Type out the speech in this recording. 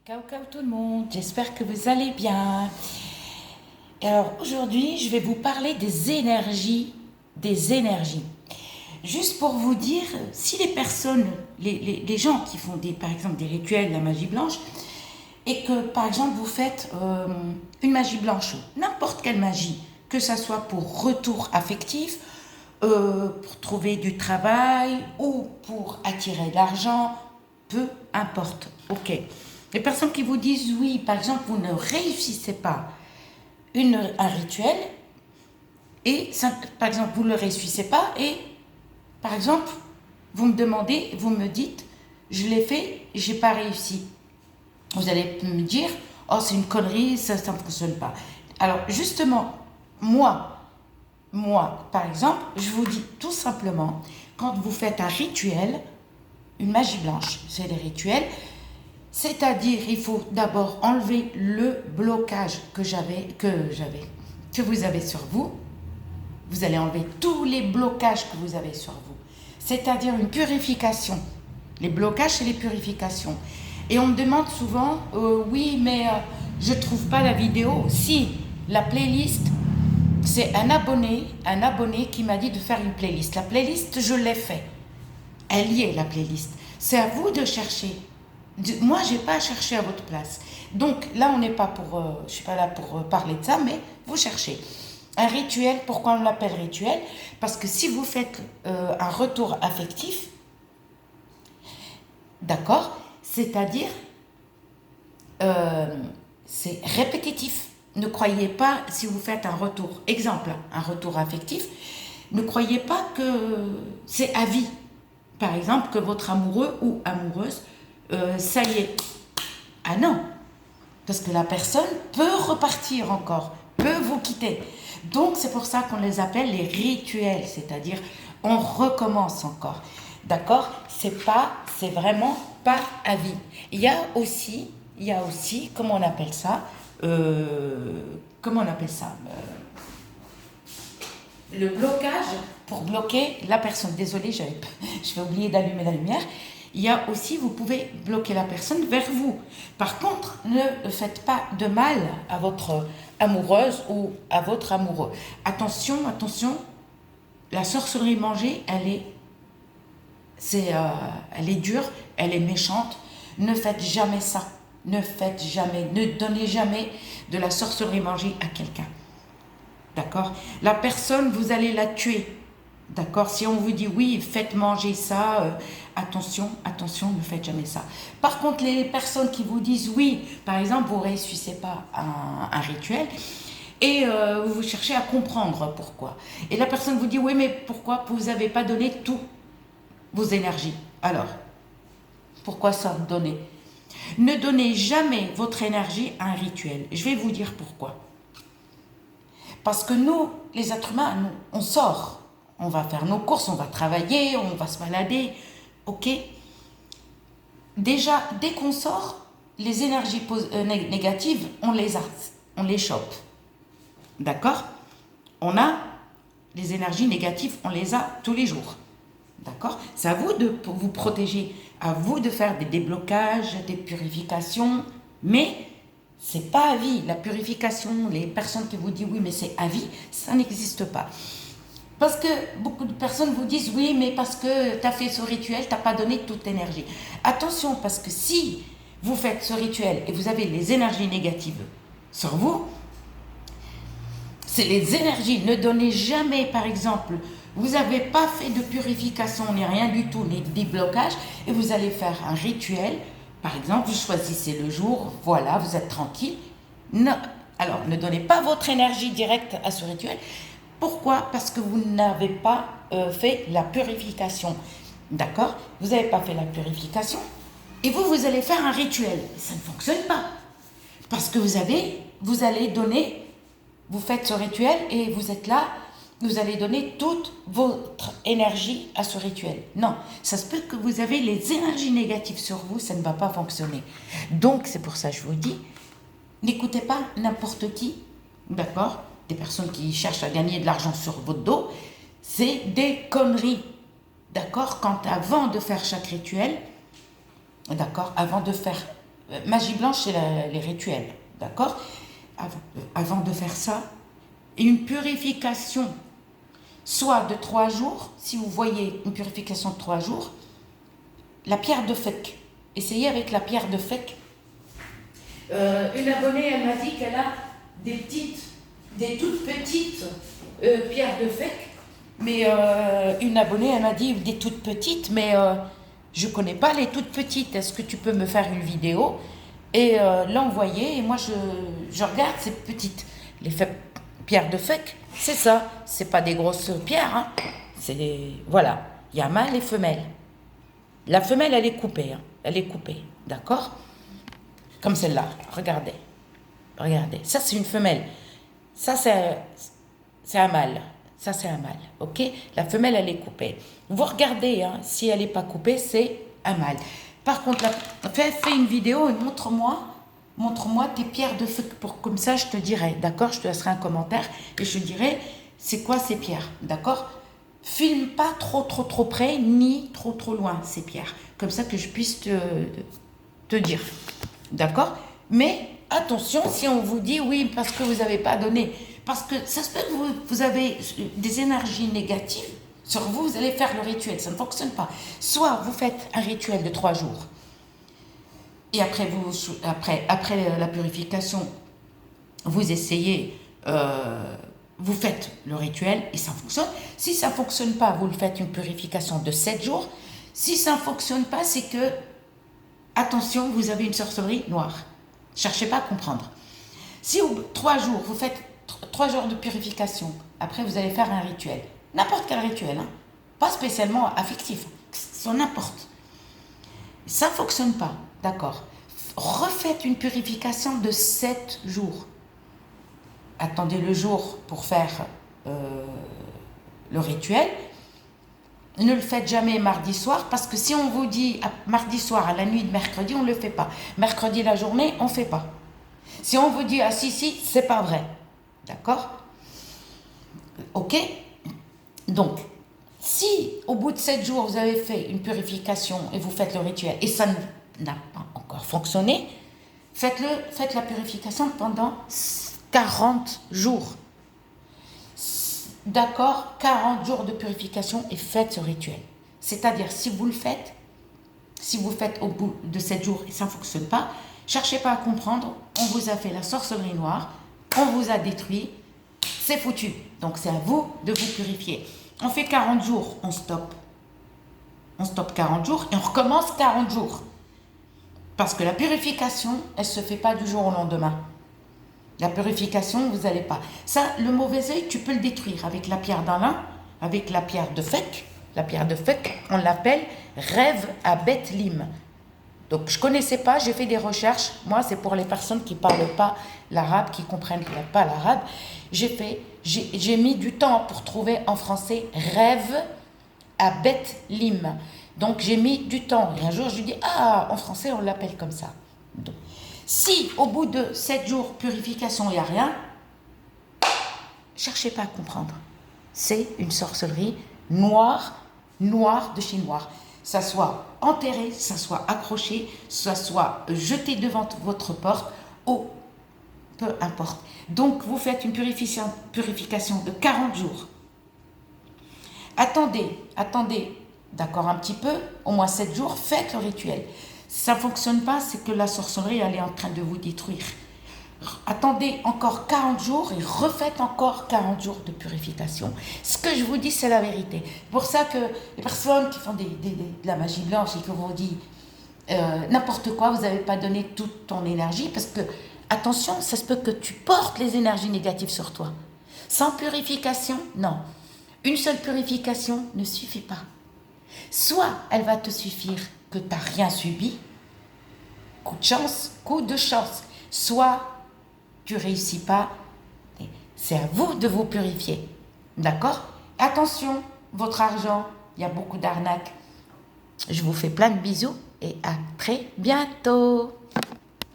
Ciao tout le monde, j'espère que vous allez bien. Et alors aujourd'hui, je vais vous parler des énergies, Juste pour vous dire, si les personnes, les gens qui font par exemple des rituels, la magie blanche, et que par exemple vous faites une magie blanche, n'importe quelle magie, que ça soit pour retour affectif, pour trouver du travail ou pour attirer de l'argent, peu importe, ok. Les personnes qui vous disent oui, par exemple, vous ne réussissez pas un rituel, et ça, par exemple, vous ne le réussissez pas, et par exemple, vous me demandez, vous me dites, je l'ai fait, j'ai pas réussi. Vous allez me dire, oh c'est une connerie, ça ne fonctionne pas. Alors justement, moi, par exemple, je vous dis tout simplement, quand vous faites un rituel, une magie blanche, c'est des rituels, c'est-à-dire il faut d'abord enlever le blocage que vous avez sur vous. Vous allez enlever tous les blocages que vous avez sur vous. C'est-à-dire une purification. Les blocages, c'est les purifications. Et on me demande souvent, oui, mais je ne trouve pas la vidéo. Si, la playlist, c'est un abonné qui m'a dit de faire une playlist. La playlist, je l'ai fait. Elle y est, la playlist. C'est à vous de chercher. Moi, je n'ai pas à chercher à votre place. Donc là, on n'est pas pour, je ne suis pas là pour parler de ça, mais vous cherchez. Un rituel, pourquoi on l'appelle rituel? Parce que si vous faites un retour affectif, d'accord, c'est-à-dire c'est répétitif. Ne croyez pas, si vous faites un retour, exemple, un retour affectif, ne croyez pas que c'est à vie. Par exemple, que votre amoureux ou amoureuse, ça y est. Ah non, parce que la personne peut repartir encore, peut vous quitter. Donc c'est pour ça qu'on les appelle les rituels, c'est-à-dire on recommence encore. D'accord? C'est vraiment pas à vie. Il y a aussi, comment on appelle ça? Comment on appelle ça? Le blocage pour bloquer la personne. Désolée, je vais oublier d'allumer la lumière. Il y a aussi, vous pouvez bloquer la personne vers vous. Par contre, ne faites pas de mal à votre amoureuse ou à votre amoureux. Attention, la sorcellerie mangée, elle est dure, elle est méchante. Ne faites jamais ça. Ne donnez jamais de la sorcellerie mangée à quelqu'un. D'accord? La personne, vous allez la tuer. D'accord? Si on vous dit oui, faites manger ça, attention, ne faites jamais ça. Par contre, les personnes qui vous disent oui, par exemple, vous ne réussissez pas un rituel et vous cherchez à comprendre pourquoi. Et la personne vous dit oui, mais pourquoi vous n'avez pas donné toutes vos énergies? Alors, pourquoi ça donner? Ne donnez jamais votre énergie à un rituel. Je vais vous dire pourquoi. Parce que nous, les êtres humains, on sort. On va faire nos courses, on va travailler, on va se balader. Ok? Déjà, dès qu'on sort, les énergies négatives, on les chope. D'accord? On a les énergies négatives, on les a tous les jours. D'accord? C'est à vous de vous protéger, à vous de faire des déblocages, des purifications, mais c'est pas à vie. La purification, les personnes qui vous disent oui, mais c'est à vie, ça n'existe pas. Parce que beaucoup de personnes vous disent oui, mais parce que tu as fait ce rituel, tu n'as pas donné toute l'énergie. Attention, parce que si vous faites ce rituel et vous avez les énergies négatives sur vous, c'est les énergies. Ne donnez jamais, par exemple, vous n'avez pas fait de purification, ni rien du tout, ni de déblocage, et vous allez faire un rituel. Par exemple, vous choisissez le jour, voilà, vous êtes tranquille. Non. Alors, ne donnez pas votre énergie directe à ce rituel. Pourquoi? Parce que vous n'avez pas fait la purification. D'accord? Vous n'avez pas fait la purification. Et vous allez faire un rituel. Ça ne fonctionne pas. Parce que vous allez donner, vous faites ce rituel et vous êtes là, vous allez donner toute votre énergie à ce rituel. Non, ça se peut que vous avez les énergies négatives sur vous, ça ne va pas fonctionner. Donc, c'est pour ça que je vous dis, n'écoutez pas n'importe qui, d'accord? Des personnes qui cherchent à gagner de l'argent sur votre dos, c'est des conneries, d'accord? Avant de faire chaque rituel, d'accord? Avant de faire Magie blanche, c'est les rituels, d'accord? Avant de faire ça, une purification, soit de 3 jours, si vous voyez une purification de 3 jours, la pierre de fek. Essayez avec la pierre de fek. Une abonnée, elle m'a dit qu'elle a des toutes petites pierres de fek. Mais une abonnée, elle m'a dit des toutes petites, mais je ne connais pas les toutes petites. Est-ce que tu peux me faire une vidéo et l'envoyer? Et moi, je regarde ces petites. Pierres de fek, c'est ça. C'est pas des grosses pierres. Hein. Voilà, il y a mâle et femelle. La femelle, elle est coupée. Hein. Elle est coupée, d'accord? Comme celle-là. Regardez. Regardez. Ça, c'est une femelle. Ça, c'est un mâle. Ça, c'est un mâle, ok? La femelle, elle est coupée. Vous regardez, hein, si elle n'est pas coupée, c'est un mâle. Par contre, fais une vidéo et montre-moi tes pierres de feu. Comme ça, je te dirai, d'accord? Je te laisserai un commentaire et je te dirai, c'est quoi ces pierres, d'accord? Filme pas trop près, ni trop loin, ces pierres. Comme ça que je puisse te dire, d'accord? Mais attention, si on vous dit oui, parce que vous n'avez pas donné... Parce que ça se peut que vous avez des énergies négatives sur vous, vous allez faire le rituel, ça ne fonctionne pas. Soit vous faites un rituel de 3 jours, et après la purification, vous essayez, vous faites le rituel et ça fonctionne. Si ça ne fonctionne pas, vous le faites une purification de 7 jours. Si ça ne fonctionne pas, c'est que, attention, vous avez une sorcellerie noire. Cherchez pas à comprendre. Si au bout de 3 jours, vous faites 3 jours de purification. Après, vous allez faire un rituel. N'importe quel rituel, hein. Pas spécialement affectif. C'est n'importe. Ça ne fonctionne pas, d'accord. Refaites une purification de 7 jours. Attendez le jour pour faire le rituel. Ne le faites jamais mardi soir, parce que si on vous dit mardi soir à la nuit de mercredi, on ne le fait pas. Mercredi la journée, on ne fait pas. Si on vous dit ah si, c'est pas vrai. D'accord? Ok? Donc, si au bout de 7 jours, vous avez fait une purification et vous faites le rituel et ça n'a pas encore fonctionné, faites la purification pendant 40 jours. D'accord? 40 jours de purification et faites ce rituel. C'est-à-dire, si vous faites au bout de 7 jours et ça ne fonctionne pas, cherchez pas à comprendre, on vous a fait la sorcellerie noire, on vous a détruit, c'est foutu. Donc c'est à vous de vous purifier. On fait 40 jours, on stoppe. On stoppe 40 jours et on recommence 40 jours. Parce que la purification, elle ne se fait pas du jour au lendemain. La purification, vous n'allez pas. Ça, le mauvais œil, tu peux le détruire avec la pierre d'Alain, avec la pierre de fek. La pierre de fek, on l'appelle rêve à Bethléem. Donc, je ne connaissais pas, j'ai fait des recherches. Moi, c'est pour les personnes qui ne parlent pas l'arabe, qui ne comprennent pas l'arabe. J'ai mis du temps pour trouver en français rêve à Bethléem. Donc, j'ai mis du temps. Et un jour, je lui dis, ah, en français, on l'appelle comme ça. Donc, si au bout de 7 jours, purification, il n'y a rien, cherchez pas à comprendre. C'est une sorcellerie noire de chez noir. Ça soit enterré, ça soit accroché, ça soit jeté devant votre porte, ou peu importe. Donc, vous faites une purification de 40 jours. Attendez, d'accord, un petit peu, au moins 7 jours, faites le rituel. Si ça ne fonctionne pas, c'est que la sorcellerie, elle est en train de vous détruire. Attendez encore 40 jours et refaites encore 40 jours de purification. Ce que je vous dis, c'est la vérité. C'est pour ça que les personnes qui font de la magie blanche et qui vous disent n'importe quoi, vous n'avez pas donné toute ton énergie, parce que, attention, ça se peut que tu portes les énergies négatives sur toi. Sans purification, non. Une seule purification ne suffit pas. Soit elle va te suffire que tu n'as rien subi, coup de chance, soit tu ne réussis pas, c'est à vous de vous purifier. D'accord? Attention, votre argent, il y a beaucoup d'arnaques. Je vous fais plein de bisous et à très bientôt.